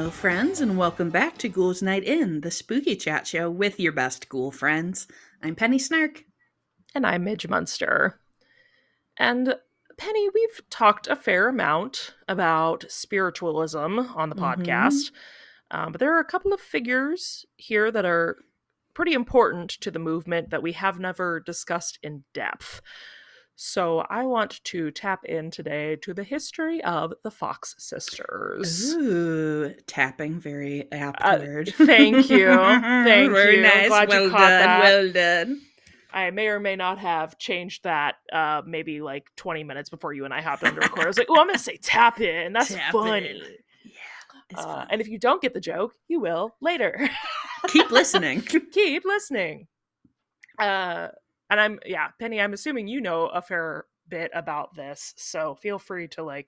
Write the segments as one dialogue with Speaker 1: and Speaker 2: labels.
Speaker 1: Hello, friends, and welcome back to Ghouls Night In, the spooky chat show with your best ghoul friends. I'm Penny Snark.
Speaker 2: And I'm Midge Munster. And Penny, we've talked a fair amount about spiritualism on the podcast, but there are a couple of figures here that are pretty important to the movement that we have never discussed in depth. So I want to tap in today to the history of the Fox sisters.
Speaker 1: Ooh, tapping, very apt word.
Speaker 2: Thank you. Thank
Speaker 1: very
Speaker 2: you.
Speaker 1: nice.
Speaker 2: Glad
Speaker 1: well
Speaker 2: you caught
Speaker 1: done.
Speaker 2: that.
Speaker 1: Well done.
Speaker 2: I may or may not have changed that maybe like 20 minutes before you and I hopped on to record. I was like, oh, I'm going to say tap in. That's
Speaker 1: Tap
Speaker 2: funny.
Speaker 1: in. Yeah, it's fun.
Speaker 2: And if you don't get the joke, you will later.
Speaker 1: Keep listening.
Speaker 2: Keep listening. And Penny, I'm assuming you know a fair bit about this, so feel free to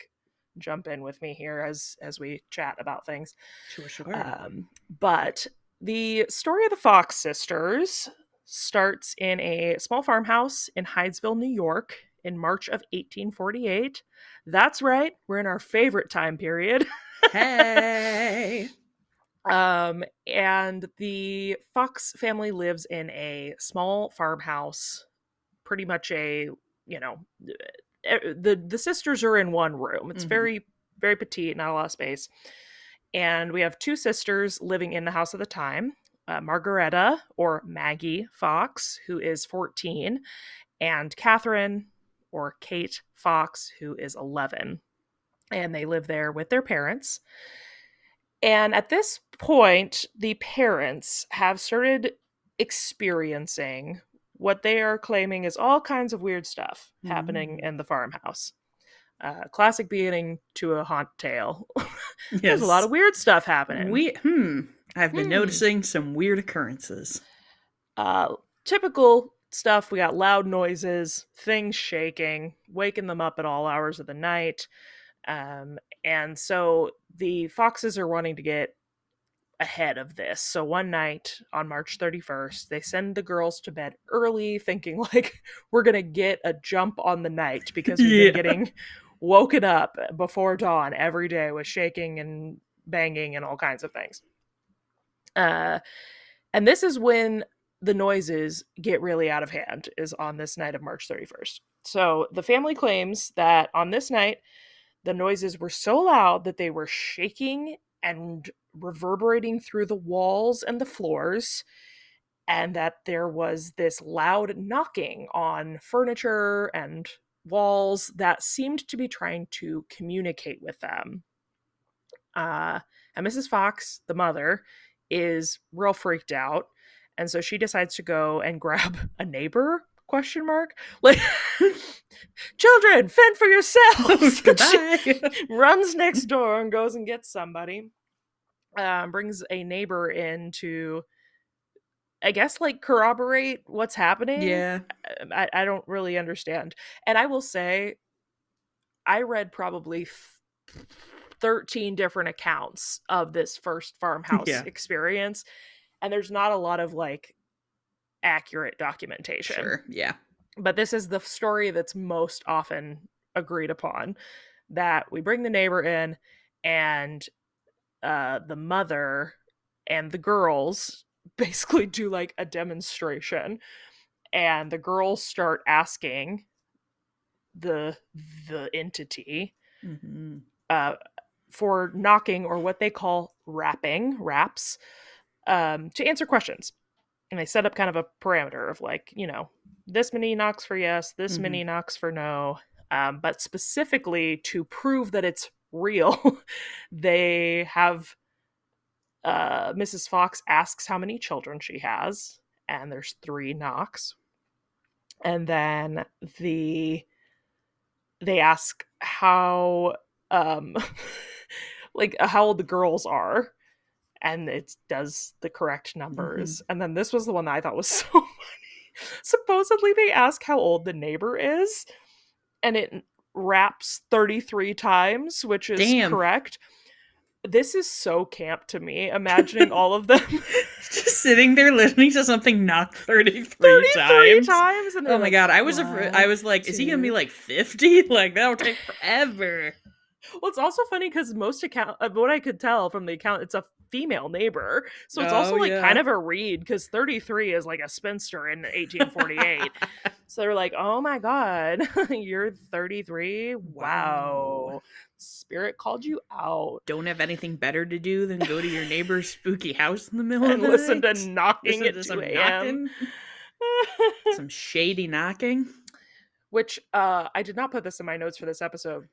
Speaker 2: jump in with me here as we chat about things.
Speaker 1: Sure.
Speaker 2: But the story of the Fox sisters starts in a small farmhouse in Hydesville, New York in March of 1848. That's right, we're in our favorite time period.
Speaker 1: Hey!
Speaker 2: And the Fox family lives in a small farmhouse, pretty much the sisters are in one room. It's very, very petite, not a lot of space. And we have two sisters living in the house at the time. Margaretta, or Maggie Fox, who is 14, and Catherine, or Kate Fox, who is 11. And they live there with their parents. And at this point, the parents have started experiencing what they are claiming is all kinds of weird stuff happening in the farmhouse. Classic beginning to a haunt tale.
Speaker 1: Yes.
Speaker 2: There's a lot of weird stuff happening.
Speaker 1: I've been noticing some weird occurrences.
Speaker 2: Typical stuff. We got loud noises, things shaking, waking them up at all hours of the night. And so the Foxes are wanting to get ahead of this. So one night on March 31st, they send the girls to bed early, thinking we're going to get a jump on the night because we've been getting woken up before dawn every day with shaking and banging and all kinds of things. And this is when the noises get really out of hand, is on this night of March 31st. So the family claims that on this night, the noises were so loud that they were shaking and reverberating through the walls and the floors, and that there was this loud knocking on furniture and walls that seemed to be trying to communicate with them. And Mrs. Fox, the mother, is real freaked out, and so she decides to go and grab a neighbor, ? Children, fend for yourselves. She runs next door and goes and gets somebody. Brings a neighbor in to, I guess, corroborate what's happening.
Speaker 1: Yeah.
Speaker 2: I don't really understand. And I will say, I read probably 13 different accounts of this first farmhouse experience, and there's not a lot of accurate documentation.
Speaker 1: Sure, yeah.
Speaker 2: But this is the story that's most often agreed upon, that we bring the neighbor in, and the mother and the girls basically do a demonstration, and the girls start asking the entity for knocking, or what they call raps, to answer questions. And they set up kind of a parameter of this many knocks for yes, this many knocks for no. But specifically to prove that it's real, they have Mrs. Fox asks how many children she has, and there's 3 knocks. And then they ask how how old the girls are, and it does the correct numbers. And then this was the one that I thought was so funny. Supposedly they ask how old the neighbor is, and it raps 33 times, which is correct. This is so camp to me, imagining all of them
Speaker 1: just sitting there listening to something knock 33 times.
Speaker 2: And
Speaker 1: oh my god, I was like, is he gonna be 50? That'll take forever.
Speaker 2: Well, it's also funny because most account of what I could tell from the account, it's a female neighbor. So it's
Speaker 1: Oh
Speaker 2: also like kind
Speaker 1: yeah.
Speaker 2: of a read because 33 is like a spinster in 1848. So they're like, oh my God, you're 33?
Speaker 1: Wow.
Speaker 2: Wow. Spirit called you out.
Speaker 1: Don't have anything better to do than go to your neighbor's spooky house in the middle of
Speaker 2: And
Speaker 1: the
Speaker 2: listen to
Speaker 1: night?
Speaker 2: knocking
Speaker 1: Listen
Speaker 2: at
Speaker 1: to
Speaker 2: 2
Speaker 1: some
Speaker 2: a.m.
Speaker 1: knocking, some shady knocking.
Speaker 2: Which I did not put this in my notes for this episode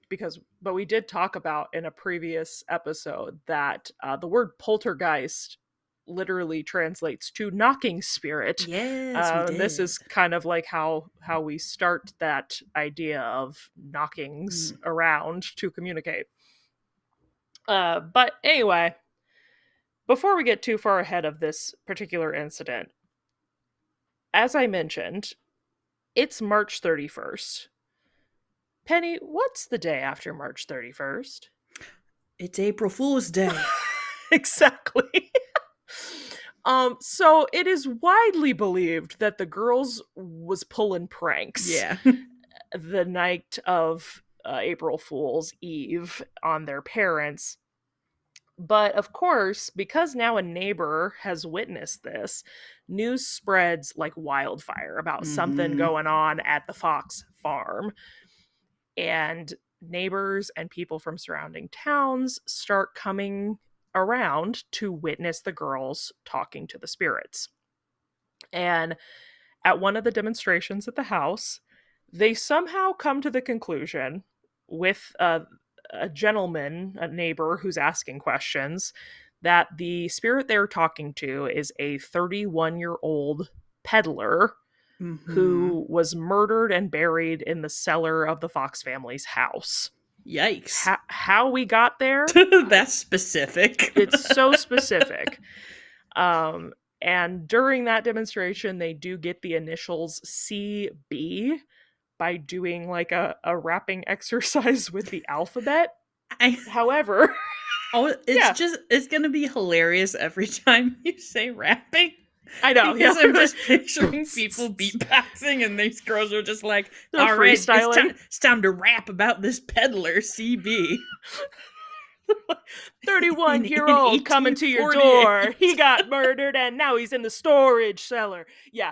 Speaker 2: but we did talk about in a previous episode that the word poltergeist literally translates to knocking spirit.
Speaker 1: Yes, we
Speaker 2: This
Speaker 1: did.
Speaker 2: is kind of like how we start that idea of knockings
Speaker 1: Mm.
Speaker 2: around to communicate. But anyway, before we get too far ahead of this particular incident, as I mentioned, it's March 31st. Penny, what's the day after March 31st?
Speaker 1: It's April Fool's Day.
Speaker 2: Exactly. So it is widely believed that the girls was pulling pranks
Speaker 1: Yeah.
Speaker 2: the night of April Fool's Eve on their parents. But of course, because now a neighbor has witnessed this, news spreads like wildfire about something
Speaker 1: Mm-hmm.
Speaker 2: going on at the Fox farm. And neighbors and people from surrounding towns start coming around to witness the girls talking to the spirits. And at one of the demonstrations at the house, they somehow come to the conclusion with a gentleman, a neighbor who's asking questions, that the spirit they're talking to is a 31-year-old peddler
Speaker 1: Mm-hmm.
Speaker 2: who was murdered and buried in the cellar of the Fox family's house.
Speaker 1: Yikes.
Speaker 2: How we got there,
Speaker 1: That's specific.
Speaker 2: it's so specific. Um, and during that demonstration, they do get the initials CB by doing like a rapping exercise with the alphabet.
Speaker 1: I
Speaker 2: However,
Speaker 1: oh,
Speaker 2: yeah,
Speaker 1: it's gonna be hilarious every time you say rapping.
Speaker 2: I know. Yeah,
Speaker 1: Because I'm just picturing people beatboxing and these girls are just like,
Speaker 2: they're
Speaker 1: all right,
Speaker 2: freestyling.
Speaker 1: it's time to rap about this peddler, CB.
Speaker 2: 31 year
Speaker 1: In
Speaker 2: old coming to your door.
Speaker 1: 1848.
Speaker 2: He got murdered and now he's in the storage cellar. Yeah.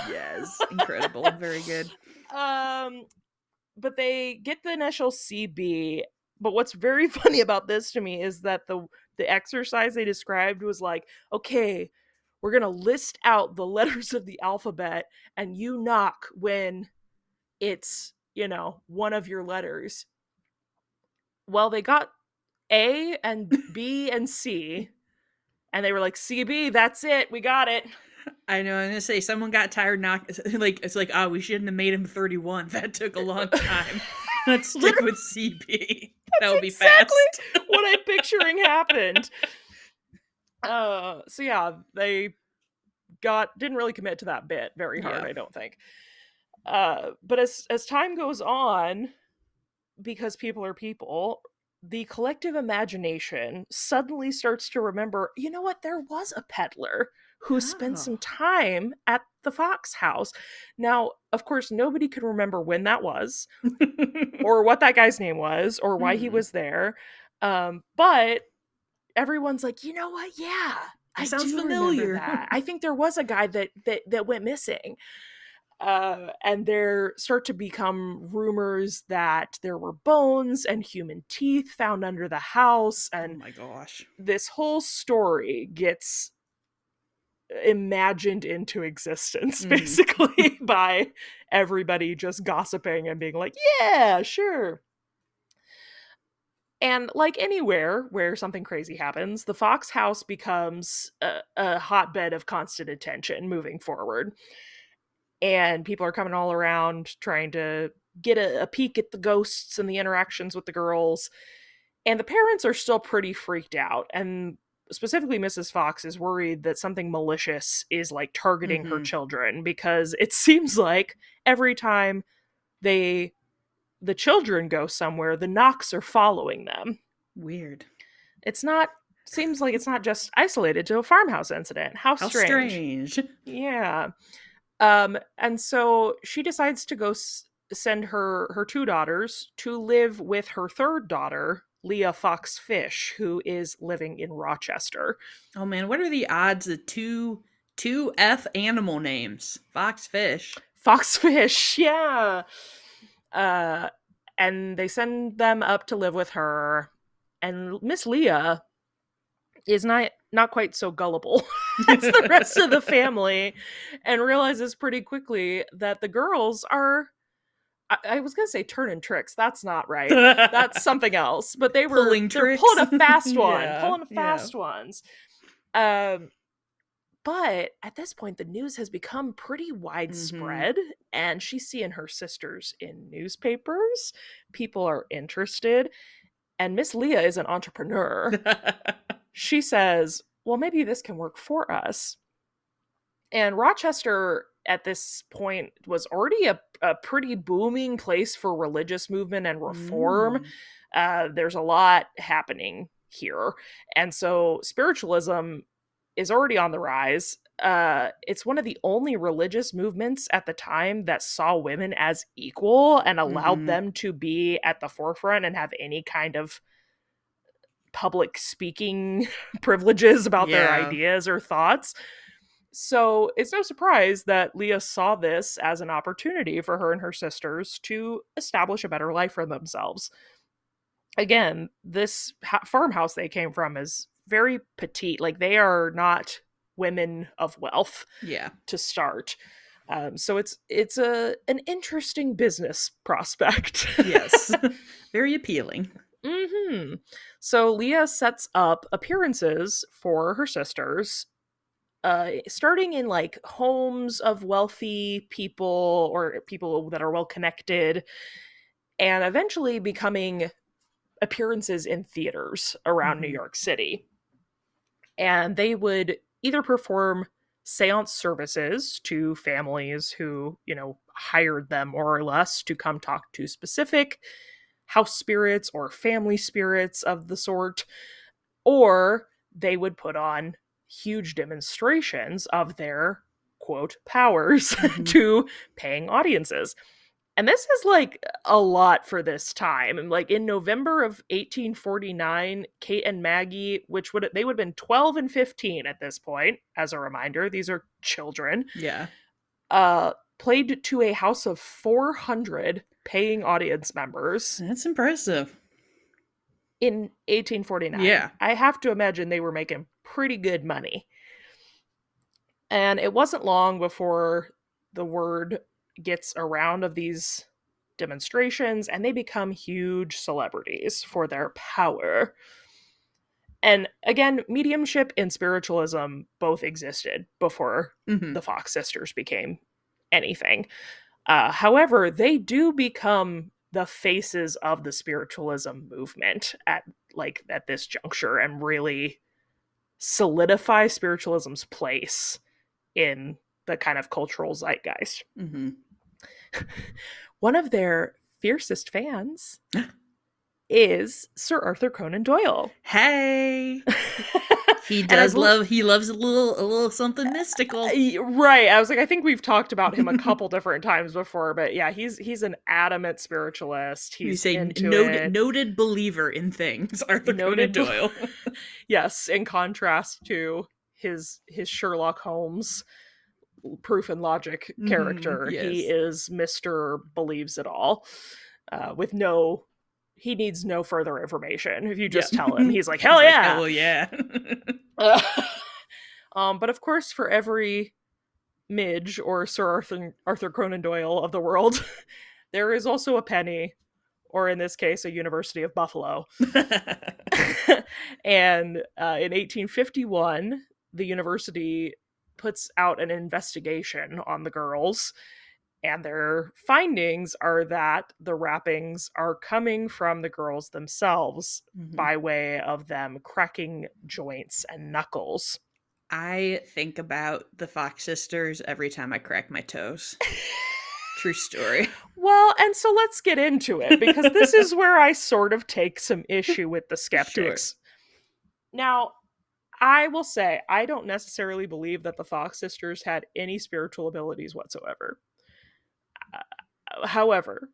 Speaker 1: Yes, incredible. Very good.
Speaker 2: um, but they get the initial CB. But what's very funny about this to me is that the exercise they described was like, okay, we're gonna list out the letters of the alphabet, and you knock when it's one of your letters. Well, they got A and B and C, and they were like, CB, that's it, we got it.
Speaker 1: I know. I'm gonna say someone got tired. Like it's like, oh, we shouldn't have made him 31. That took a long time. Let's stick with CB. That'll be
Speaker 2: exactly
Speaker 1: fast.
Speaker 2: what I'm picturing happened. So yeah, they didn't really commit to that bit very hard,
Speaker 1: Yeah.
Speaker 2: I don't think. But as time goes on, because people are people, the collective imagination suddenly starts to remember, you know what, there was a peddler who spent
Speaker 1: Oh.
Speaker 2: some time at the Fox house. Now, of course, nobody could remember when that was, or what that guy's name was, or why he was there. But everyone's like, you know what? Yeah,
Speaker 1: That
Speaker 2: I
Speaker 1: sounds
Speaker 2: do remember
Speaker 1: familiar.
Speaker 2: that. I think there was a guy that went missing. And there start to become rumors that there were bones and human teeth found under the house,
Speaker 1: Oh
Speaker 2: and
Speaker 1: my gosh.
Speaker 2: this whole story gets imagined into existence
Speaker 1: Mhm.
Speaker 2: basically by everybody just gossiping and being like, yeah, sure. And like anywhere where something crazy happens, the Fox house becomes a hotbed of constant attention moving forward. And people are coming all around trying to get a peek at the ghosts and the interactions with the girls. And the parents are still pretty freaked out. And specifically, Mrs. Fox is worried that something malicious is like targeting her
Speaker 1: Mhm.
Speaker 2: children, because it seems like every time the children go somewhere, the knocks are following them.
Speaker 1: Weird.
Speaker 2: It's not Seems like it's not just isolated to a farmhouse incident. How
Speaker 1: How
Speaker 2: strange.
Speaker 1: strange.
Speaker 2: Yeah. And so she decides to go send her two daughters to live with her third daughter, Leah Fox Fish, who is living in Rochester.
Speaker 1: Oh man, what are the odds of two F animal names? Fox fish.
Speaker 2: Fox Fish, yeah. Uh, and they send them up to live with her. And Miss Leah is not quite so gullible as the rest of the family, and realizes pretty quickly that the girls are, I was gonna say turning tricks. That's not right. That's something else. But they're
Speaker 1: Pulling
Speaker 2: pulling a
Speaker 1: tricks.
Speaker 2: fast one,
Speaker 1: Yeah,
Speaker 2: pulling
Speaker 1: yeah.
Speaker 2: fast ones. Um, but at this point, the news has become pretty widespread, and she's seeing her sisters in newspapers. People are interested, and Miss Leah is an entrepreneur. She says, well, maybe this can work for us. And Rochester at this point was already a pretty booming place for religious movement and reform. There's a lot happening here. And so spiritualism is already on the rise. It's one of the only religious movements at the time that saw women as equal and allowed them to be at the forefront and have any kind of public speaking privileges about their ideas or thoughts. So it's no surprise that Leah saw this as an opportunity for her and her sisters to establish a better life for themselves. Again, this farmhouse they came from is very petite. Like, they are not women of wealth to start. So it's an interesting business prospect.
Speaker 1: Yes. Very appealing.
Speaker 2: So Leah sets up appearances for her sisters, starting in like homes of wealthy people or people that are well connected, and eventually becoming appearances in theaters around New York City. And they would either perform seance services to families who, hired them more or less to come talk to specific house spirits or family spirits of the sort, or they would put on huge demonstrations of their quote powers to paying audiences. And this is like a lot for this time. Like in November of 1849, Kate and Maggie, they would have been 12 and 15 at this point, as a reminder, these are children.
Speaker 1: Yeah.
Speaker 2: Played to a house of 400 paying audience members.
Speaker 1: That's impressive.
Speaker 2: In 1849.
Speaker 1: Yeah.
Speaker 2: I have to imagine they were making pretty good money. And it wasn't long before the word gets around of these demonstrations, and they become huge celebrities for their power. And again, mediumship and spiritualism both existed before the Fox sisters became anything. However, they do become the faces of the spiritualism movement at this juncture, and really solidify spiritualism's place in the kind of cultural zeitgeist. One of their fiercest fans is Sir Arthur Conan Doyle.
Speaker 1: Hey. He loves a little something mystical.
Speaker 2: Right. I was like, I think we've talked about him a couple different times before, but yeah, he's an adamant spiritualist. He's
Speaker 1: noted believer in things, Arthur Conan Doyle.
Speaker 2: Yes, in contrast to his Sherlock Holmes proof and logic character.
Speaker 1: Yes.
Speaker 2: He is Mr. Believes It All. He needs no further information. If you just tell him, he's like, hell yeah.
Speaker 1: Hell yeah.
Speaker 2: But of course, for every Midge or Sir Arthur Conan Doyle of the world, there is also a penny, or in this case, a University of Buffalo. And in 1851, the university puts out an investigation on the girls, and their findings are that the wrappings are coming from the girls themselves by way of them cracking joints and knuckles.
Speaker 1: I think about the Fox sisters every time I crack my toes. True story.
Speaker 2: Well, and so let's get into it, because this is where I sort of take some issue with the skeptics. Sure. Now, I will say, I don't necessarily believe that the Fox sisters had any spiritual abilities whatsoever. However,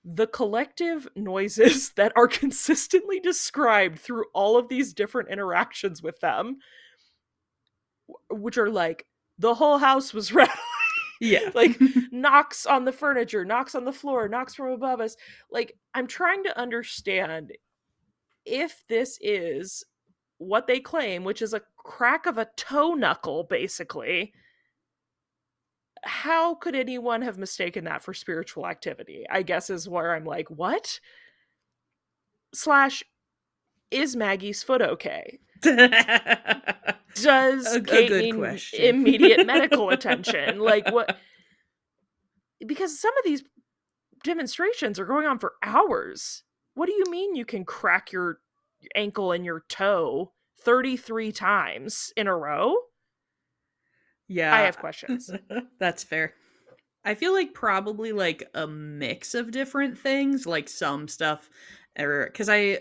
Speaker 2: the collective noises that are consistently described through all of these different interactions with them, which are like, the whole house was rattling.
Speaker 1: Yeah.
Speaker 2: Like, knocks on the furniture, knocks on the floor, knocks from above us. Like, I'm trying to understand if this is what they claim, which is a crack of a toe knuckle, basically. How could anyone have mistaken that for spiritual activity? I guess is where I'm like, what? Slash, is Maggie's foot okay? Does
Speaker 1: A
Speaker 2: Kate
Speaker 1: good
Speaker 2: need
Speaker 1: question.
Speaker 2: immediate medical attention? Like, what? Because some of these demonstrations are going on for hours. What do you mean you can crack your ankle and your toe 33 times in a row?
Speaker 1: Yeah.
Speaker 2: I have questions.
Speaker 1: That's fair. I feel like probably like a mix of different things, like some stuff, or because I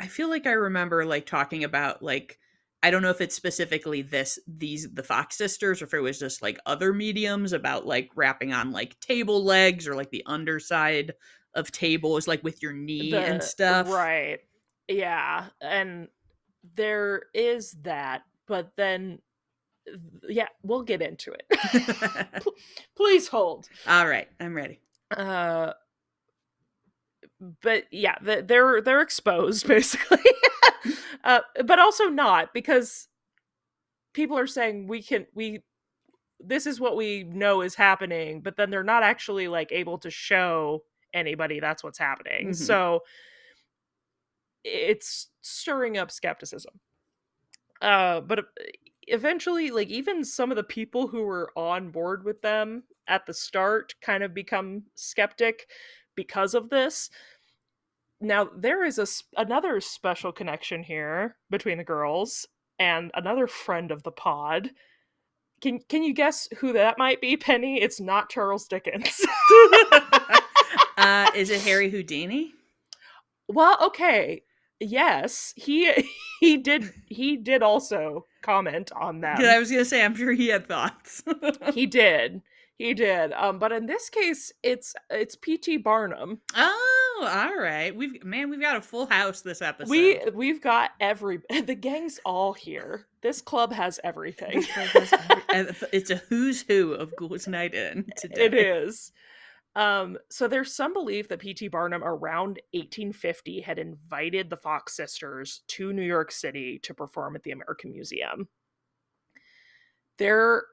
Speaker 1: feel like I remember like talking about like, I don't know if it's specifically the Fox sisters, or if it was just like other mediums about like rapping on like table legs or like the underside of tables, like with your knee and stuff.
Speaker 2: Right. Yeah. And there is that, but then yeah, we'll get into it. Please hold.
Speaker 1: All right, I'm ready.
Speaker 2: But yeah, they're exposed basically. But also not, because people are saying we this is what we know is happening, but then they're not actually like able to show anybody that's what's happening.
Speaker 1: Mhm.
Speaker 2: So it's stirring up skepticism. But eventually, like, even some of the people who were on board with them at the start kind of become skeptic because of this. Now, there is another special connection here between the girls and another friend of the pod. Can you guess who that might be, Penny? It's not Charles Dickens.
Speaker 1: Is it Harry Houdini?
Speaker 2: Well, okay. Yes, he did also comment on them.
Speaker 1: Yeah, I was gonna say, I'm sure he had thoughts.
Speaker 2: He did. But in this case, it's P.T. Barnum.
Speaker 1: Oh, all right. We've got a full house this episode.
Speaker 2: We've got the gang's all here. This club has everything.
Speaker 1: It's a who's who of Ghouls Night In today.
Speaker 2: It is. So there's some belief that P.T. Barnum around 1850 had invited the Fox sisters to New York City to perform at the American Museum. There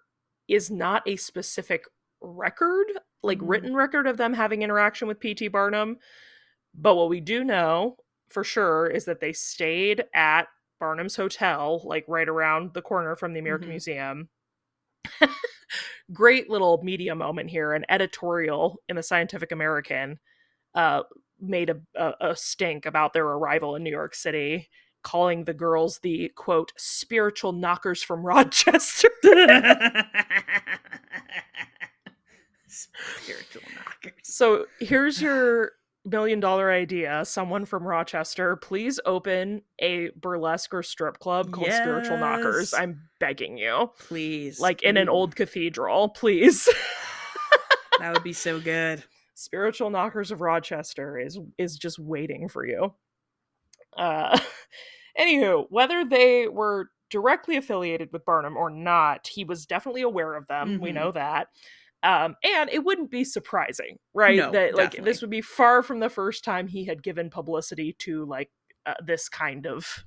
Speaker 2: is not a specific record, like written record of them having interaction with P.T. Barnum, but what we do know for sure is that they stayed at Barnum's Hotel, like right around the corner from the American Museum. Great little media moment here. An editorial in the Scientific American made a stink about their arrival in New York City, calling the girls the, quote, spiritual knockers from Rochester.
Speaker 1: Spiritual knockers.
Speaker 2: So here's your $1 million idea. Someone from Rochester, please open a burlesque or strip club called Spiritual Knockers. I'm begging you.
Speaker 1: Please.
Speaker 2: Like in an old cathedral, please.
Speaker 1: That would be so good.
Speaker 2: Spiritual Knockers of Rochester is just waiting for you. Anywho, whether they were directly affiliated with Barnum or not, he was definitely aware of them. We know that. And it wouldn't be surprising, right?
Speaker 1: No,
Speaker 2: that like
Speaker 1: definitely.
Speaker 2: this would be far from the first time he had given publicity to like this kind of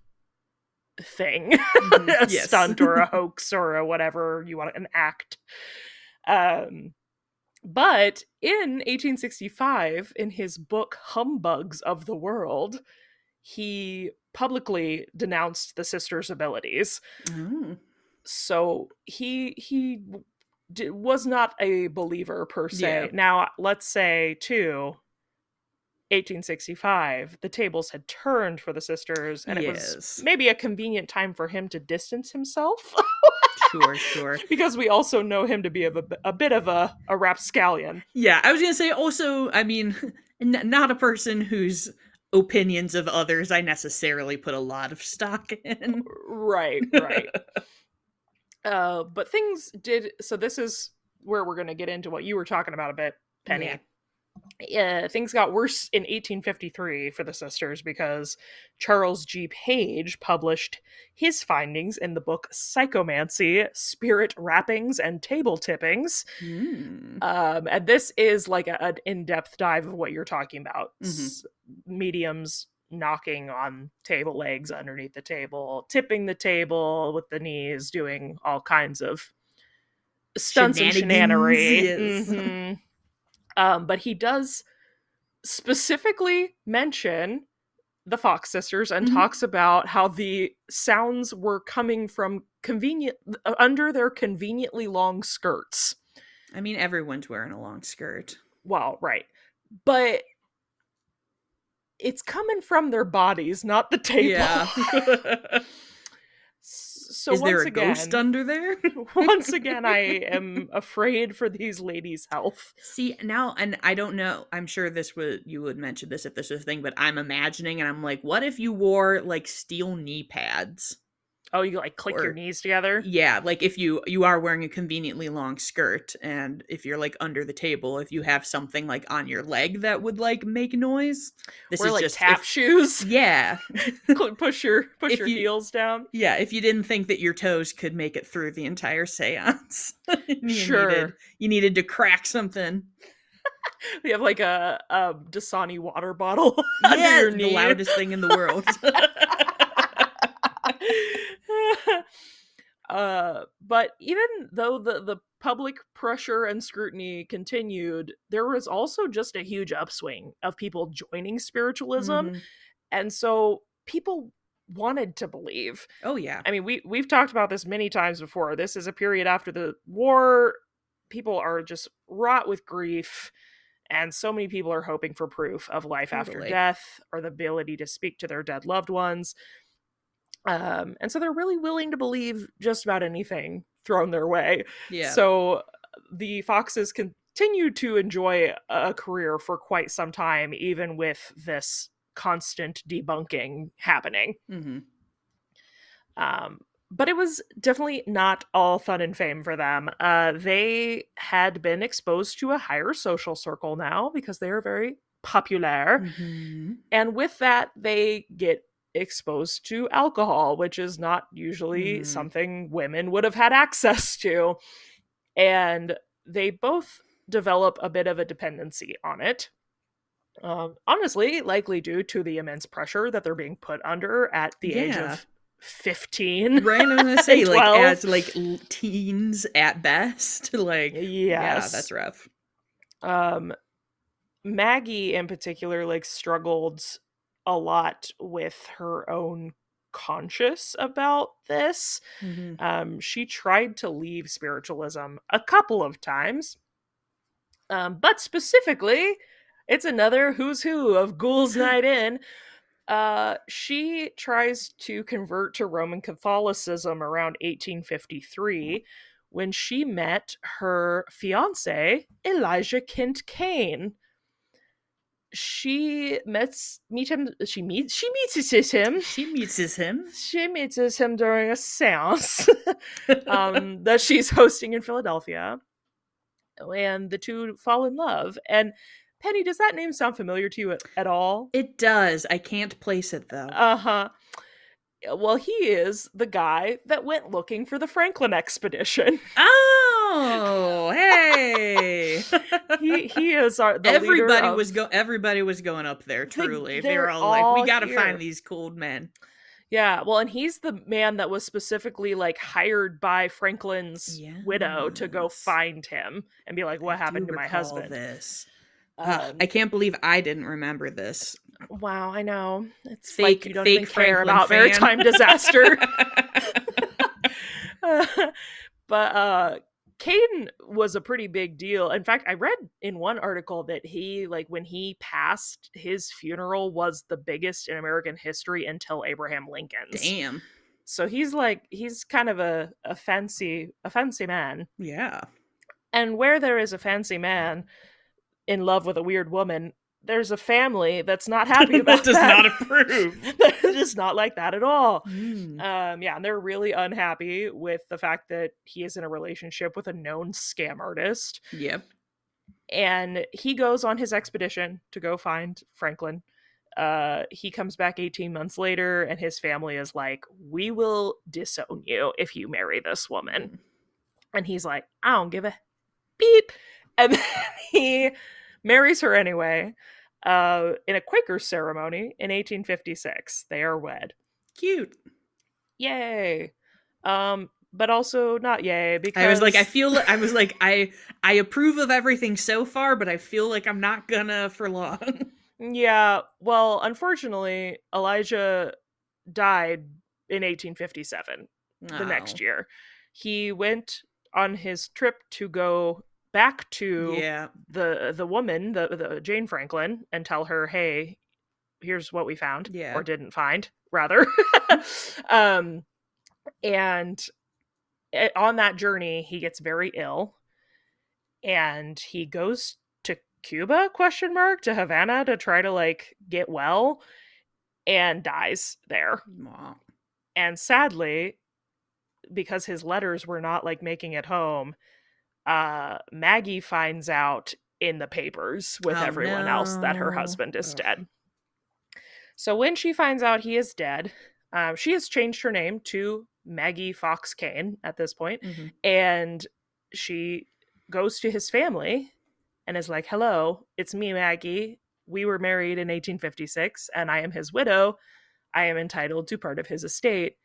Speaker 2: thing, a stunt or a hoax or a whatever you want, an act. But in 1865, in his book Humbugs of the World, he publicly denounced the sisters' abilities. So he was not a believer per se.
Speaker 1: Yeah.
Speaker 2: Now, let's say too, 1865, the tables had turned for the sisters, and it was maybe a convenient time for him to distance himself.
Speaker 1: Sure.
Speaker 2: Because we also know him to be a bit of a rapscallion.
Speaker 1: Yeah, I was gonna say also, I mean, not a person whose opinions of others I necessarily put a lot of stock in.
Speaker 2: Right. But things did, so this is where we're going to get into what you were talking about a bit, Penny. Things got worse in 1853 for the sisters because Charles G. Page published his findings in the book Psychomancy, Spirit Rappings, and Table Tippings.
Speaker 1: Mm.
Speaker 2: And this is like an in-depth dive of what you're talking about.
Speaker 1: Mm-hmm.
Speaker 2: Mediums knocking on table legs underneath the table, tipping the table with the knees, doing all kinds of stunts and
Speaker 1: Shenanigans,
Speaker 2: shenanery.
Speaker 1: yes.
Speaker 2: But he does specifically mention the Fox sisters and
Speaker 1: Mhm.
Speaker 2: talks about how the sounds were coming from under their conveniently long skirts.
Speaker 1: I mean, everyone's wearing a long skirt.
Speaker 2: Well, right. But it's coming from their bodies, not the table.
Speaker 1: Yeah.
Speaker 2: So
Speaker 1: Is there
Speaker 2: once
Speaker 1: a
Speaker 2: again,
Speaker 1: ghost under there?
Speaker 2: once again, I am afraid for these ladies' health.
Speaker 1: See, now, and I don't know, I'm sure you would mention this if this was a thing, but I'm imagining, and I'm like, what if you wore, like, steel knee pads?
Speaker 2: Oh, you like click your
Speaker 1: Or,
Speaker 2: knees together?
Speaker 1: yeah, like, if you are wearing a conveniently long skirt, and if you're, like, under the table, if you have something, like, on your leg that would, like, make noise. This
Speaker 2: Wear
Speaker 1: is
Speaker 2: like
Speaker 1: just,
Speaker 2: tap shoes.
Speaker 1: yeah.
Speaker 2: push your
Speaker 1: If you
Speaker 2: heels down.
Speaker 1: Yeah, if you didn't think that your toes could make it through the entire seance,
Speaker 2: Sure.
Speaker 1: you needed to crack something.
Speaker 2: We have like a Dasani water bottle under
Speaker 1: Yeah,
Speaker 2: your
Speaker 1: the
Speaker 2: knee.
Speaker 1: loudest thing in the world.
Speaker 2: But even though the public pressure and scrutiny continued, there was also just a huge upswing of people joining spiritualism.
Speaker 1: Mhm.
Speaker 2: And so people wanted to believe.
Speaker 1: Oh, yeah.
Speaker 2: I mean, we've talked about this many times before. This is a period after the war. People are just wrought with grief, and so many people are hoping for proof of life after
Speaker 1: Totally.
Speaker 2: death or the ability to speak to their dead loved ones. And so they're really willing to believe just about anything thrown their way.
Speaker 1: Yeah.
Speaker 2: So the Foxes continue to enjoy a career for quite some time, even with this constant debunking happening.
Speaker 1: Mhm.
Speaker 2: But it was definitely not all fun and fame for them. They had been exposed to a higher social circle now because they are very popular.
Speaker 1: Mhm.
Speaker 2: And with that, they get exposed to alcohol, which is not usually
Speaker 1: Mm.
Speaker 2: something women would have had access to. And they both develop a bit of a dependency on it. Honestly, likely due to the immense pressure that they're being put under at the age
Speaker 1: Yeah.
Speaker 2: of 15.
Speaker 1: Right, I was gonna say,
Speaker 2: and
Speaker 1: like,
Speaker 2: 12.
Speaker 1: as, like, teens at best. Like, yeah,
Speaker 2: Yes.
Speaker 1: that's rough.
Speaker 2: Maggie in particular, like, struggled a lot with her own conscience about this.
Speaker 1: Mhm.
Speaker 2: She tried to leave spiritualism a couple of times. But specifically, it's another who's who of Ghouls Night In. She tries to convert to Roman Catholicism around 1853 when she met her fiance, Elijah Kent Kane. She meets him during a seance that she's hosting in Philadelphia, and the two fall in love. And Penny, does that name sound familiar to you at all?
Speaker 1: It does. I can't place it, though.
Speaker 2: Uh-huh. Well, he is the guy that went looking for the Franklin expedition.
Speaker 1: Oh, hey.
Speaker 2: he is the
Speaker 1: Everybody
Speaker 2: leader of...
Speaker 1: everybody was going up there, truly. They were
Speaker 2: they're
Speaker 1: all like, we
Speaker 2: all
Speaker 1: gotta
Speaker 2: here.
Speaker 1: find these cold men.
Speaker 2: Yeah, well, and he's the man that was specifically, like, hired by Franklin's widow to go find him and be like, what happened to my husband?
Speaker 1: This. I can't believe I didn't remember this.
Speaker 2: Wow, I know. It's
Speaker 1: Fake,
Speaker 2: like you don't
Speaker 1: fake
Speaker 2: even care
Speaker 1: Franklin
Speaker 2: about
Speaker 1: fan.
Speaker 2: maritime disaster. But Caden was a pretty big deal. In fact, I read in one article that he, like, when he passed, his funeral was the biggest in American history until Abraham Lincoln's.
Speaker 1: Damn.
Speaker 2: So he's kind of a fancy man.
Speaker 1: Yeah.
Speaker 2: And where there is a fancy man in love with a weird woman, there's a family that's not happy about
Speaker 1: that. Does not approve.
Speaker 2: That is not like that at all.
Speaker 1: Mm.
Speaker 2: Yeah, and they're really unhappy with the fact that he is in a relationship with a known scam artist.
Speaker 1: Yep.
Speaker 2: And he goes on his expedition to go find Franklin. He comes back 18 months later, and his family is like, "We will disown you if you marry this woman."
Speaker 1: Mm.
Speaker 2: And he's like, "I don't give a beep." And then he marries her anyway, in a Quaker ceremony in 1856. They are wed.
Speaker 1: Cute.
Speaker 2: Yay. But also not yay,
Speaker 1: I was like,
Speaker 2: because
Speaker 1: I approve of everything so far, but I feel like I'm not gonna for long.
Speaker 2: yeah, well, unfortunately, Elijah died in 1857, the next
Speaker 1: Oh,
Speaker 2: year. He went on his trip to go back to
Speaker 1: yeah,
Speaker 2: the woman, the Jane Franklin, and tell her, "Hey, here's what we found,
Speaker 1: yeah.
Speaker 2: or didn't find, rather." um, and on that journey, he gets very ill, and he goes to Cuba, question mark, to Havana, to try to like get well, and dies there.
Speaker 1: Aw.
Speaker 2: And sadly, because his letters were not like making it home, Maggie finds out in the papers with
Speaker 1: Oh
Speaker 2: everyone else that her
Speaker 1: no.
Speaker 2: husband is
Speaker 1: Ugh.
Speaker 2: dead. So when she finds out he is dead, she has changed her name to Maggie Fox Kane at this point,
Speaker 1: Mm-hmm.
Speaker 2: and she goes to his family and is like, "Hello, it's me, Maggie. We were married in 1856, and I am his widow. I am entitled to part of his estate."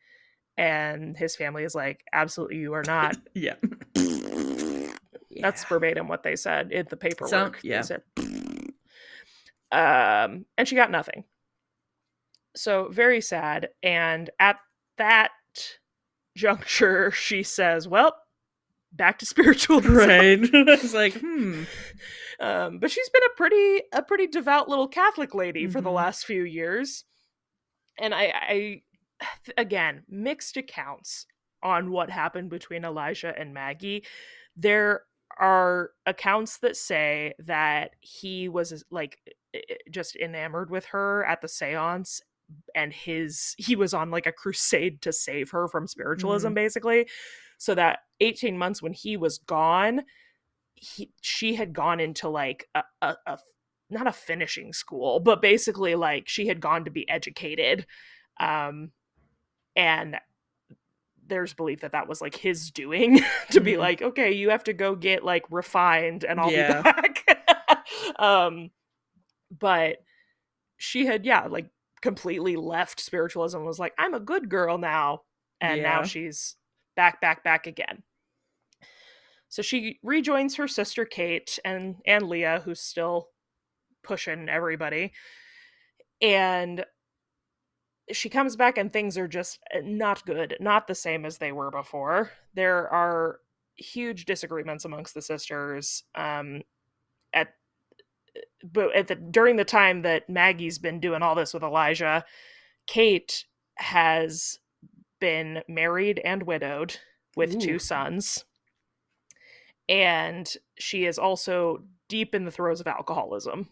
Speaker 2: And his family is like, "Absolutely, you are not."
Speaker 1: Yeah.
Speaker 2: That's
Speaker 1: Yeah.
Speaker 2: verbatim what they said in the
Speaker 1: So
Speaker 2: paperwork. They
Speaker 1: yeah.
Speaker 2: said, and she got nothing. So very sad. And at that juncture, she says, "Well, back to spiritualism."
Speaker 1: Right. It's like,
Speaker 2: But she's been a pretty devout little Catholic lady for the
Speaker 1: Mm-hmm.
Speaker 2: last few years, and I again, mixed accounts on what happened between Elijah and Maggie. There are accounts that say that he was like just enamored with her at the seance, and he was on like a crusade to save her from spiritualism,
Speaker 1: Mm.
Speaker 2: basically. So that 18 months when he was gone, she had gone into like a not a finishing school, but basically like she had gone to be educated. Um and there's belief that that was like his doing, to be
Speaker 1: Mm.
Speaker 2: like, "Okay, you have to go get like refined and I'll be
Speaker 1: Yeah.
Speaker 2: back." um but she had, yeah, like completely left spiritualism, was like, "I'm a good girl now." And now
Speaker 1: Yeah.
Speaker 2: she's back again. So she rejoins her sister Kate and Leah, who's still pushing everybody. And she comes back and things are just not good, not the same as they were before. There are huge disagreements amongst the sisters. At but at the during the time that Maggie's been doing all this with Elijah, Kate has been married and widowed with
Speaker 1: Ooh.
Speaker 2: two sons, and she is also deep in the throes of alcoholism.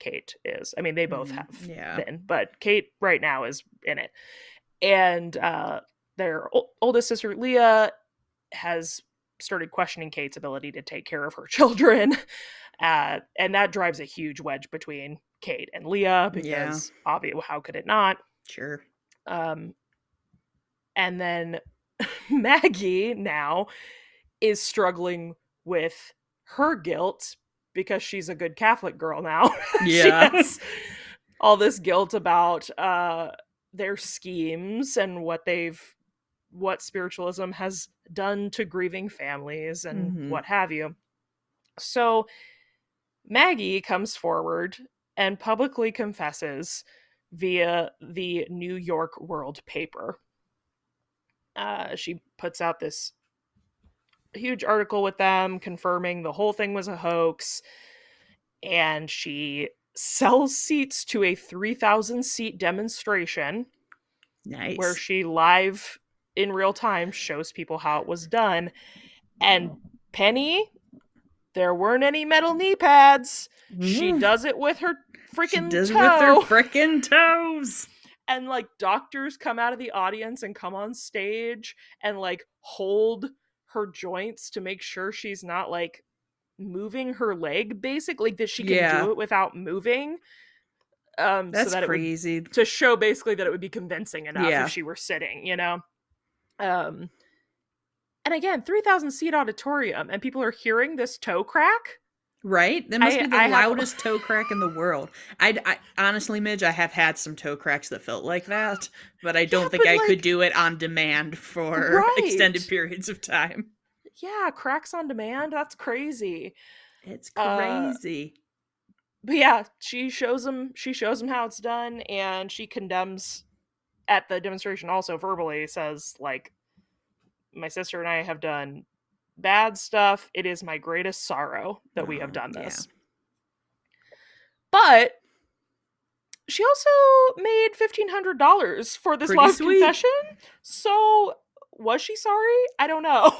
Speaker 2: Kate is. I mean, they both
Speaker 1: Mm.
Speaker 2: have
Speaker 1: Yeah.
Speaker 2: been, but Kate right now is in it. And their oldest sister Leah has started questioning Kate's ability to take care of her children, and that drives a huge wedge between Kate and Leah,
Speaker 1: Yeah.
Speaker 2: because obviously, how could it not?
Speaker 1: Sure.
Speaker 2: Um, and then Maggie now is struggling with her guilt because she's a good Catholic girl now. She
Speaker 1: Yeah.
Speaker 2: has all this guilt about their schemes and what spiritualism has done to grieving families and
Speaker 1: Mm-hmm.
Speaker 2: what have you. So Maggie comes forward and publicly confesses via the New York World paper. She puts out this huge article with them confirming the whole thing was a hoax, and she sells seats to a 3,000 seat demonstration where
Speaker 1: Nice.
Speaker 2: she live in real time shows people how it was done. And Penny, there weren't any metal knee pads. She
Speaker 1: Mm.
Speaker 2: does it with her
Speaker 1: She
Speaker 2: freaking
Speaker 1: does it with her
Speaker 2: toe.
Speaker 1: frickin' toes.
Speaker 2: And like doctors come out of the audience and come on stage and like hold her joints to make sure she's not like moving her leg, basically, that she can
Speaker 1: Yeah.
Speaker 2: do it without moving, so
Speaker 1: That's
Speaker 2: that it would,
Speaker 1: crazy.
Speaker 2: to show basically that it would be convincing enough if
Speaker 1: Yeah.
Speaker 2: she were sitting, um and again, 3,000 seat auditorium, and people are hearing this toe crack.
Speaker 1: Right? That must
Speaker 2: I
Speaker 1: be the
Speaker 2: I have
Speaker 1: loudest toe crack in the world. I honestly, Midge, I have had some toe cracks that felt like that, but I
Speaker 2: yeah,
Speaker 1: don't think
Speaker 2: but
Speaker 1: I could
Speaker 2: like,
Speaker 1: do it on demand for extended
Speaker 2: right.
Speaker 1: periods of time.
Speaker 2: Yeah, cracks on demand. That's crazy.
Speaker 1: It's
Speaker 2: Uh
Speaker 1: crazy.
Speaker 2: but yeah, she shows him how it's done, and she condemns at the demonstration, also verbally says, like, my sister and I have done bad stuff. It is my greatest sorrow that we have
Speaker 1: Oh,
Speaker 2: done
Speaker 1: yeah.
Speaker 2: this. But she also made $1,500 for this
Speaker 1: Pretty
Speaker 2: live
Speaker 1: sweet.
Speaker 2: confession. So was she sorry? I don't know.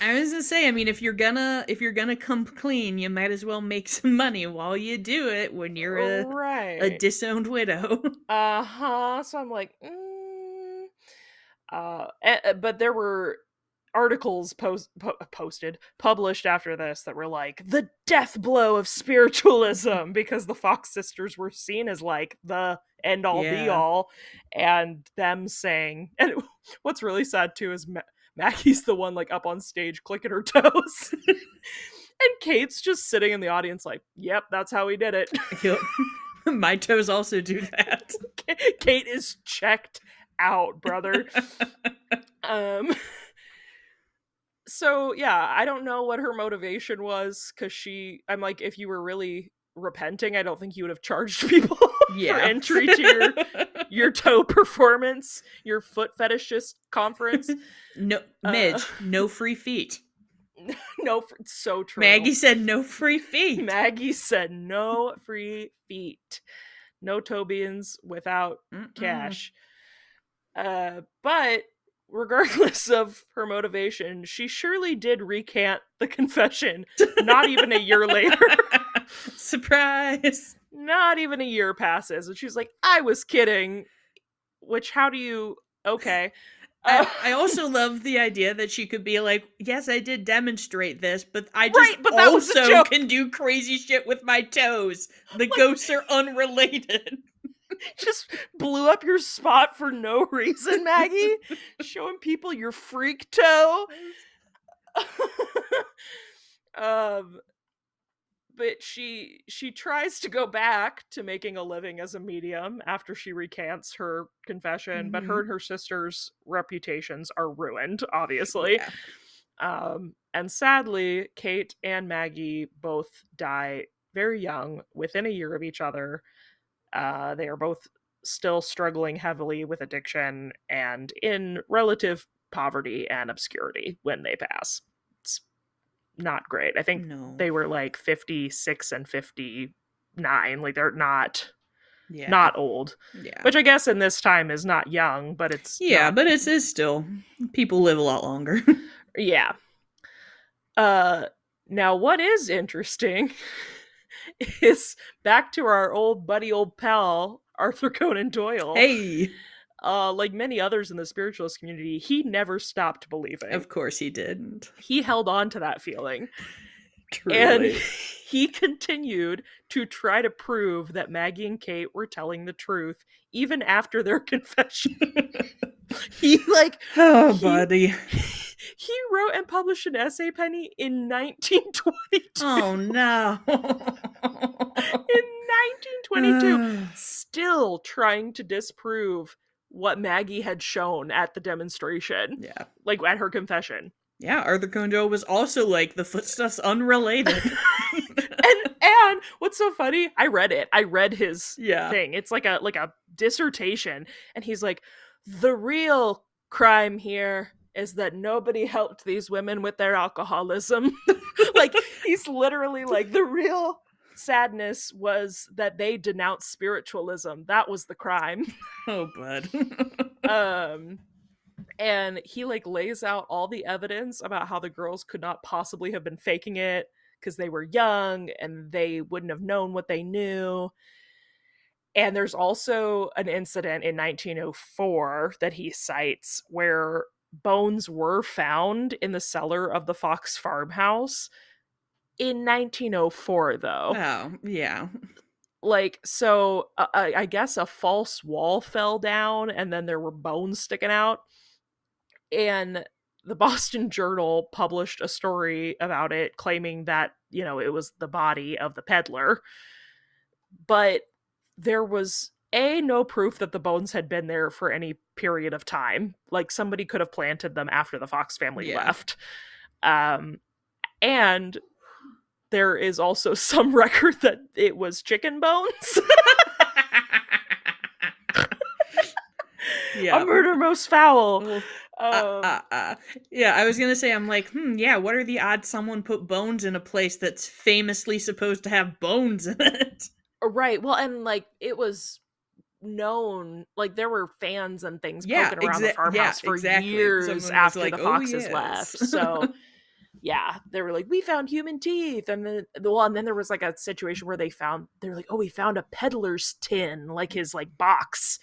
Speaker 1: I was gonna say, I mean, if you're gonna come clean, you might as well make some money while you do it when you're a
Speaker 2: Right.
Speaker 1: disowned widow.
Speaker 2: Uh-huh. So I'm like, but there were articles posted, published after this, that were like the death blow of spiritualism, because the Fox sisters were seen as like the end all be
Speaker 1: Yeah.
Speaker 2: all, and them saying, and what's really sad too is Maggie's the one like up on stage clicking her toes. And Kate's just sitting in the audience like, yep, that's how we did it.
Speaker 1: Yep. My toes also do that.
Speaker 2: Kate is checked out, brother. um so yeah, I don't know what her motivation was, because I'm like, if you were really repenting, I don't think you would have charged people for
Speaker 1: Yeah.
Speaker 2: entry to your toe performance, your foot fetishist conference.
Speaker 1: No,
Speaker 2: uh
Speaker 1: Midge, no free feet.
Speaker 2: no, so true.
Speaker 1: Maggie said no free feet.
Speaker 2: Maggie said no free feet, no toe beans without
Speaker 1: Mm-mm.
Speaker 2: cash. But regardless of her motivation, she surely did recant the confession not even a year later.
Speaker 1: Surprise.
Speaker 2: Not even a year passes, and she's like, I was kidding. Which, how do you. Okay.
Speaker 1: I,
Speaker 2: Uh,
Speaker 1: I also love the idea that she could be like, yes, I did demonstrate this, but I just
Speaker 2: right, but that was a
Speaker 1: also
Speaker 2: joke.
Speaker 1: can do crazy shit with my toes. The
Speaker 2: Like,
Speaker 1: ghosts are unrelated.
Speaker 2: just blew up your spot for no reason, Maggie. Showing people your freak toe. um but she tries to go back to making a living as a medium after she recants her confession, but her
Speaker 1: Mm-hmm.
Speaker 2: and her sister's reputations are ruined, obviously.
Speaker 1: Yeah.
Speaker 2: And sadly, Kate and Maggie both die very young, within a year of each other. They are both still struggling heavily with addiction and in relative poverty and obscurity when they pass. It's not great. I think
Speaker 1: No.
Speaker 2: they were like 56 and 59. Like, they're
Speaker 1: Yeah.
Speaker 2: not old,
Speaker 1: Yeah.
Speaker 2: which I guess in this time is not young, but it's
Speaker 1: Yeah,
Speaker 2: not.
Speaker 1: but it's still, people live a lot longer.
Speaker 2: Yeah. Uh Now what is interesting is back to our old buddy, old pal, Arthur Conan Doyle.
Speaker 1: Hey.
Speaker 2: Like many others in the spiritualist community, he never stopped believing.
Speaker 1: Of course he didn't.
Speaker 2: He held on to that feeling. And
Speaker 1: Truly.
Speaker 2: he continued to try to prove that Maggie and Kate were telling the truth even after their confession. he like
Speaker 1: Oh,
Speaker 2: he
Speaker 1: buddy.
Speaker 2: he wrote and published an essay, Penny, in 1922.
Speaker 1: Oh, no.
Speaker 2: In 1922, still trying to disprove what Maggie had shown at the demonstration,
Speaker 1: Yeah.
Speaker 2: like at her confession.
Speaker 1: Yeah, Arthur Conan Doyle was also like, the footstuff's unrelated.
Speaker 2: And what's so funny, I read it. I read his
Speaker 1: Yeah.
Speaker 2: thing. It's like a dissertation, and he's like, the real crime here is that nobody helped these women with their alcoholism. Like, he's literally like, the real sadness was that they denounced spiritualism. That was the crime.
Speaker 1: Oh, bud.
Speaker 2: And he like lays out all the evidence about how the girls could not possibly have been faking it because they were young and they wouldn't have known what they knew. And there's also an incident in 1904 that he cites where bones were found in the cellar of the Fox farmhouse, in 1904, though.
Speaker 1: Oh, yeah.
Speaker 2: Like, so I guess a false wall fell down and then there were bones sticking out. And the Boston Journal published a story about it claiming that, it was the body of the peddler. But there was no proof that the bones had been there for any period of time. Like, somebody could have planted them after the Fox family
Speaker 1: Yeah.
Speaker 2: left. And there is also some record that it was chicken bones.
Speaker 1: Yeah.
Speaker 2: A murder most foul.
Speaker 1: Well, yeah, I was gonna say, I'm like, yeah, what are the odds someone put bones in a place that's famously supposed to have bones in it?
Speaker 2: Right. Well, and like, it was known, like, there were fans and things
Speaker 1: Yeah,
Speaker 2: poking around the farmhouse for
Speaker 1: exactly.
Speaker 2: years
Speaker 1: Someone was
Speaker 2: after
Speaker 1: like,
Speaker 2: the
Speaker 1: oh,
Speaker 2: Foxes
Speaker 1: yes.
Speaker 2: left. So yeah, they were like, we found human teeth. And then, and then there was like a situation where they're like, oh, we found a peddler's tin, like his like box.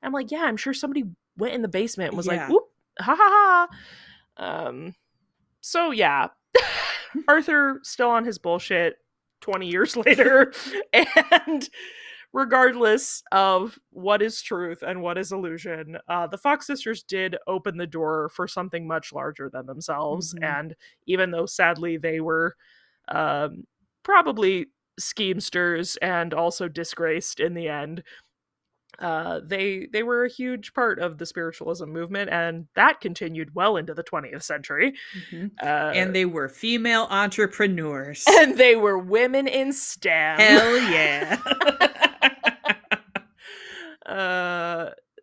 Speaker 2: I'm like, yeah, I'm sure somebody went in the basement and was like,
Speaker 1: Yeah.
Speaker 2: oop, ha ha ha. So yeah, Arthur still on his bullshit 20 years later. And regardless of what is truth and what is illusion, the Fox sisters did open the door for something much larger than themselves.
Speaker 1: Mhm.
Speaker 2: And even though sadly they were probably schemesters and also disgraced in the end, they were a huge part of the spiritualism movement, and that continued well into the 20th century.
Speaker 1: Mhm.
Speaker 2: Uh,
Speaker 1: And they were female entrepreneurs.
Speaker 2: and they were women in STEM.
Speaker 1: Hell yeah.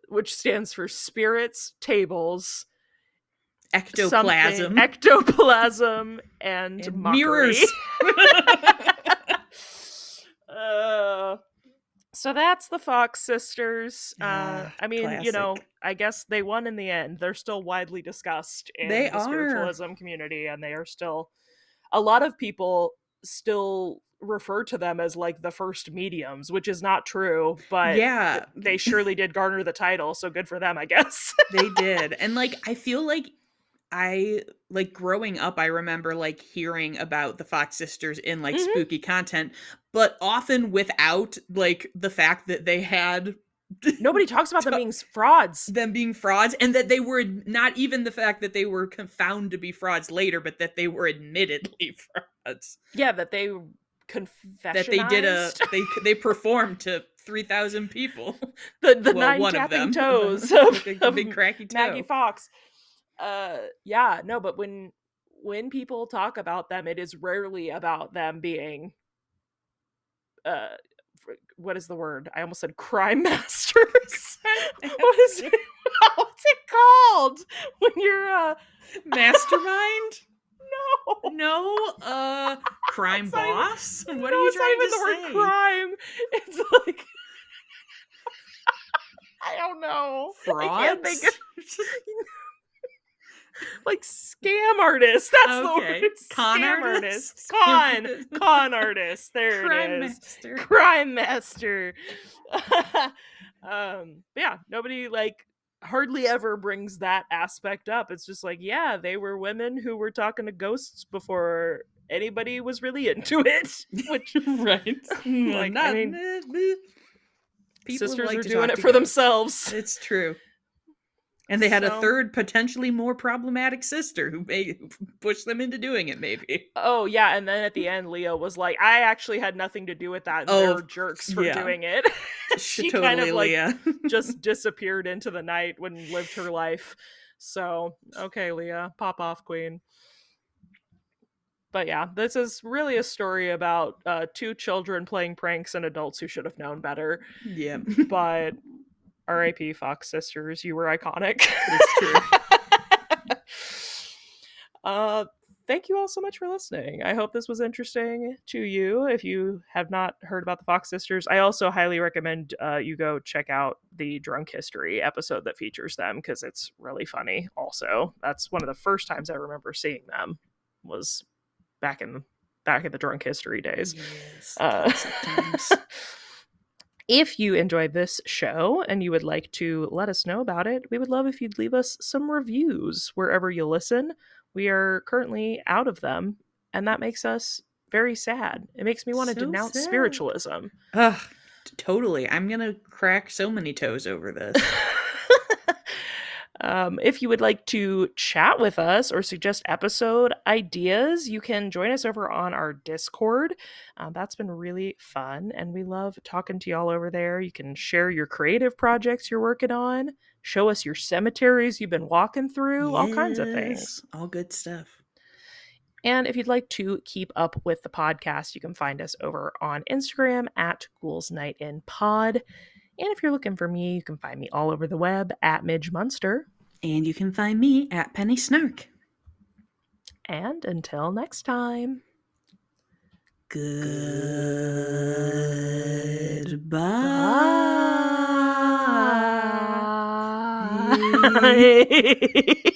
Speaker 2: Which stands for spirits, tables,
Speaker 1: Ectoplasm.
Speaker 2: ectoplasm, and mockery.
Speaker 1: Mirrors.
Speaker 2: So that's the Fox sisters. I mean,
Speaker 1: classic.
Speaker 2: I guess they won in the end. They're still widely discussed in
Speaker 1: They
Speaker 2: the
Speaker 1: are.
Speaker 2: spiritualism community, and they are still, a lot of people still refer to them as like the first mediums, which is not true, but
Speaker 1: Yeah,
Speaker 2: they surely did garner the title, so good for them, I guess.
Speaker 1: they did. And like I feel like I like growing up I remember like hearing about the Fox sisters in like
Speaker 2: Mhm.
Speaker 1: spooky content, but often without like the fact that they had
Speaker 2: Nobody talks about them being frauds.
Speaker 1: them being frauds, and that they were not even the fact that they were found to be frauds later, but that they were admittedly frauds.
Speaker 2: Yeah, that they
Speaker 1: That they did
Speaker 2: confessionized.
Speaker 1: they performed to 3,000 people.
Speaker 2: the
Speaker 1: Well,
Speaker 2: nine
Speaker 1: one of
Speaker 2: tapping
Speaker 1: them
Speaker 2: toes
Speaker 1: with a
Speaker 2: of
Speaker 1: big cracky
Speaker 2: Maggie
Speaker 1: toe.
Speaker 2: Fox. Yeah, no, but when people talk about them, it is rarely about them being uh what is the word? I almost said crime masters. What is it? What's it called when you're
Speaker 1: Mastermind?
Speaker 2: no.
Speaker 1: No, crime
Speaker 2: It's not even,
Speaker 1: boss?
Speaker 2: no,
Speaker 1: What are you
Speaker 2: it's not
Speaker 1: trying
Speaker 2: even
Speaker 1: to
Speaker 2: the word
Speaker 1: say?
Speaker 2: crime. It's like I don't know. I can't think of
Speaker 1: Frauds?
Speaker 2: like scam artist. That's the
Speaker 1: Okay.
Speaker 2: word.
Speaker 1: Con
Speaker 2: Scam
Speaker 1: artist?
Speaker 2: Con artist. There
Speaker 1: Crime
Speaker 2: it is.
Speaker 1: master.
Speaker 2: Crime master. But yeah, nobody like hardly ever brings that aspect up. It's just like, yeah, they were women who were talking to ghosts before anybody was really into it. Which
Speaker 1: Right.
Speaker 2: like, I
Speaker 1: Not
Speaker 2: mean,
Speaker 1: people
Speaker 2: sisters
Speaker 1: like
Speaker 2: are
Speaker 1: to
Speaker 2: doing
Speaker 1: talk
Speaker 2: it
Speaker 1: to
Speaker 2: for
Speaker 1: ghosts.
Speaker 2: themselves.
Speaker 1: It's true. And they had a
Speaker 2: So
Speaker 1: third, potentially more problematic sister who pushed them into doing it, maybe.
Speaker 2: oh yeah, and then at the end, Leo was like, "I actually had nothing to do with that, and
Speaker 1: Oh,
Speaker 2: they're jerks for
Speaker 1: yeah.
Speaker 2: doing it." She kind
Speaker 1: Totally,
Speaker 2: of like
Speaker 1: Leah.
Speaker 2: just disappeared into the night when lived her life. So okay, Leah, pop off, queen. But yeah, this is really a story about two children playing pranks and adults who should have known better.
Speaker 1: Yeah,
Speaker 2: But R.I.P. Fox sisters, you were iconic.
Speaker 1: it's true.
Speaker 2: uh, Thank you all so much for listening. I hope this was interesting to you. If you have not heard about the Fox sisters, I also highly recommend you go check out the Drunk History episode that features them because it's really funny. Also, that's one of the first times I remember seeing them was back in the Drunk History days.
Speaker 1: Yes,
Speaker 2: Uh,
Speaker 1: classic times.
Speaker 2: If you enjoyed this show and you would like to let us know about it, we would love if you'd leave us some reviews wherever you listen. We are currently out of them, and that makes us very sad. It makes me want to
Speaker 1: So
Speaker 2: denounce
Speaker 1: sad.
Speaker 2: spiritualism.
Speaker 1: Ugh, totally. I'm gonna crack so many toes over this.
Speaker 2: If you would like to chat with us or suggest episode ideas, you can join us over on our Discord. That's been really fun, and we love talking to y'all over there. You can share your creative projects you're working on, show us your cemeteries you've been walking through, all kinds of things.
Speaker 1: Yes, all good stuff.
Speaker 2: And if you'd like to keep up with the podcast, you can find us over on Instagram at Ghouls Night in Pod. And if you're looking for me, you can find me all over the web at Midge Munster.
Speaker 1: And you can find me at Penny Snark.
Speaker 2: And until next time,
Speaker 1: Goodbye.
Speaker 2: bye.